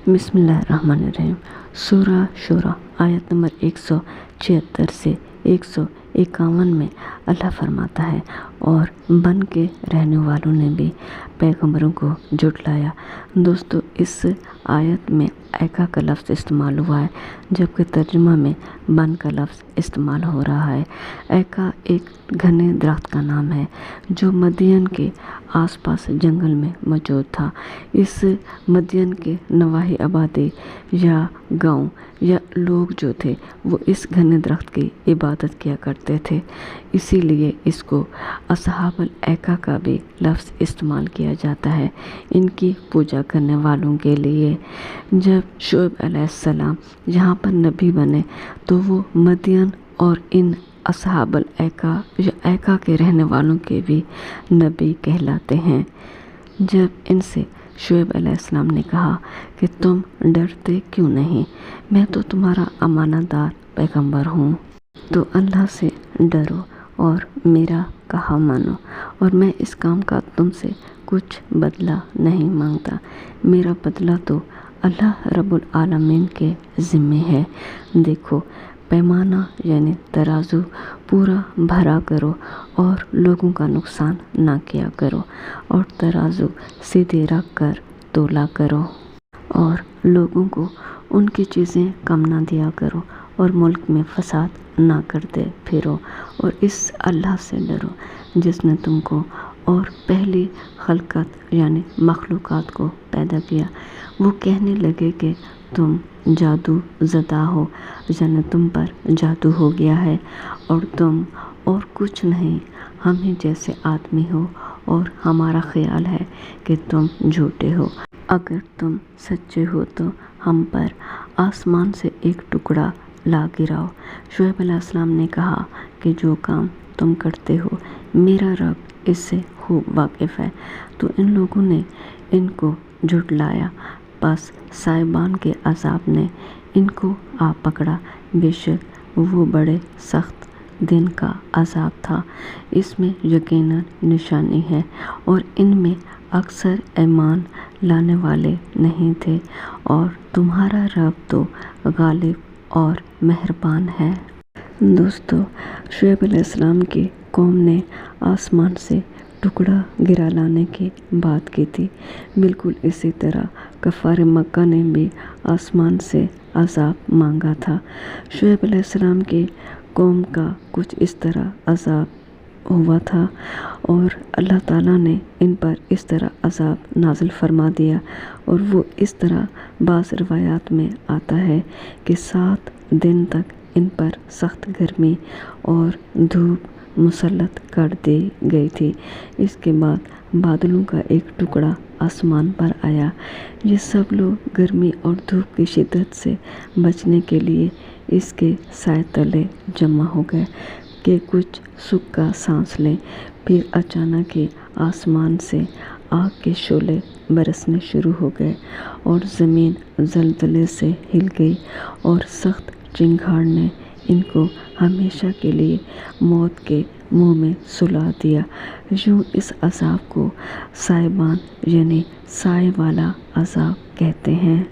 بسم اللہ الرحمن الرحیم۔ سورہ شورى آیت نمبر 176 سے 151 میں اللہ فرماتا ہے، اور بن کے رہنے والوں نے بھی پیغمبروں کو جھٹلایا۔ دوستو، اس آیت میں ایکا کا لفظ استعمال ہوا ہے، جبکہ ترجمہ میں بن کا لفظ استعمال ہو رہا ہے۔ ایکا ایک گھنے درخت کا نام ہے جو مدین کے آس پاس جنگل میں موجود تھا۔ اس مدین کے نواحی آبادی یا گاؤں یا لوگ جو تھے وہ اس گھنے درخت کی عبادت کیا کرتے تھے، اسی لیے اس کو اصحاب الایکا کا بھی لفظ استعمال کیا جاتا ہے ان کی پوجا کرنے والوں کے لیے۔ جب شعیب علیہ السلام یہاں پر نبی بنے تو وہ مدین اور ان اصحاب الایکا یا ایکا کے رہنے والوں کے بھی نبی کہلاتے ہیں۔ جب ان سے شعیب علیہ السلام نے کہا کہ تم ڈرتے کیوں نہیں، میں تو تمہارا امانت دار پیغمبر ہوں، تو اللہ سے ڈرو اور میرا کہا مانو، اور میں اس کام کا تم سے کچھ بدلہ نہیں مانگتا، میرا بدلہ تو اللہ رب العالمین کے ذمے ہے۔ دیکھو، پیمانہ یعنی ترازو پورا بھرا کرو اور لوگوں کا نقصان نہ کیا کرو، اور ترازو سیدھے رکھ کر تولا کرو، اور لوگوں کو ان کی چیزیں کم نہ دیا کرو، اور ملک میں فساد نہ کرتے پھرو، اور اس اللہ سے ڈرو جس نے تم کو اور پہلی خلقت یعنی مخلوقات کو پیدا کیا۔ وہ کہنے لگے کہ تم جادو زدہ ہو، یعنی تم پر جادو ہو گیا ہے، اور تم اور کچھ نہیں، ہم ہی جیسے آدمی ہو، اور ہمارا خیال ہے کہ تم جھوٹے ہو۔ اگر تم سچے ہو تو ہم پر آسمان سے ایک ٹکڑا لا گراؤ۔ شعیب علیہ السلام نے کہا کہ جو کام تم کرتے ہو میرا رب اس سے خوب واقف ہے۔ تو ان لوگوں نے ان کو جھٹلایا، پس سائبان کے عذاب نے ان کو آ پکڑا، بے شک وہ بڑے سخت دن کا عذاب تھا۔ اس میں یقیناً نشانی ہے، اور ان میں اکثر ایمان لانے والے نہیں تھے، اور تمہارا رب تو غالب اور مہربان ہے۔ دوستو، شعیب علیہ السلام کی قوم نے آسمان سے ٹکڑا گرا لانے کی بات کی تھی، بالکل اسی طرح کفار مکہ نے بھی آسمان سے عذاب مانگا تھا۔ شعیب علیہ السلام کی قوم کا کچھ اس طرح عذاب ہوا تھا، اور اللہ تعالیٰ نے ان پر اس طرح عذاب نازل فرما دیا، اور وہ اس طرح بعض روایات میں آتا ہے کہ 7 دن تک ان پر سخت گرمی اور دھوپ مسلط کر دی گئی تھی۔ اس کے بعد بادلوں کا ایک ٹکڑا آسمان پر آیا۔ یہ سب لوگ گرمی اور دھوپ کی شدت سے بچنے کے لیے اس کے سائے تلے جمع ہو گئے کہ کچھ سکھ کا سانس لیں۔ پھر اچانک ہی آسمان سے آگ کے شعلے برسنے شروع ہو گئے، اور زمین زلزلے سے ہل گئی، اور سخت چنگھاڑ نے ان کو ہمیشہ کے لیے موت کے منہ میں سلا دیا۔ یوں اس عذاب کو سائبان یعنی سائے والا عذاب کہتے ہیں۔